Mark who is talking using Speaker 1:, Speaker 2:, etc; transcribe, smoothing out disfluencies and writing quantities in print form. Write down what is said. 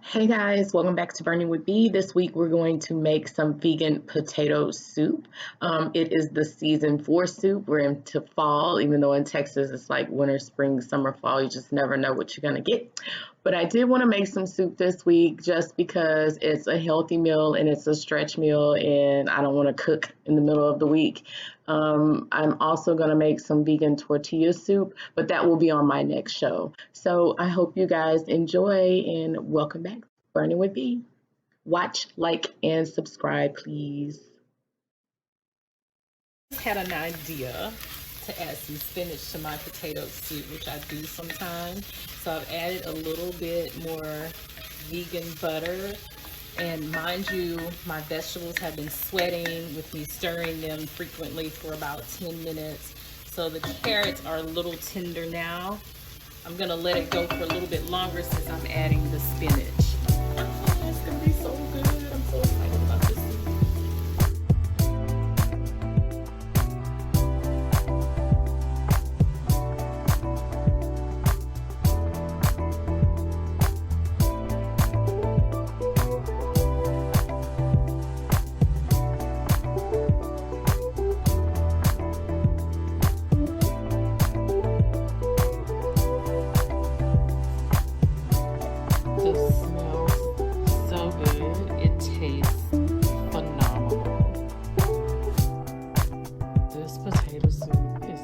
Speaker 1: Hey guys, welcome back to Burning with Bee. This week we're going to make some vegan potato soup. It is the season for soup. We're into fall, even though in Texas it's like winter, spring, summer, fall. You just never know what you're going to get. But I did want to make some soup this week just because it's a healthy meal and it's a stretch meal and I don't want to cook in the middle of the week. I'm also going to make some vegan tortilla soup, but that will be on my next show. So I hope you guys enjoy and welcome back to Burning with Bee. Watch, like, and subscribe, please. Had an idea to add some spinach to my potato soup, which I do sometimes. So I've added a little bit more vegan butter. And mind you, my vegetables have been sweating with me stirring them frequently for about 10 minutes. So the carrots are a little tender now. I'm gonna let it go for a little bit longer since I'm adding the spinach. Oh, it's gonna be so good. I'm so excited about this soup. This smells so good. It tastes phenomenal. This potato soup is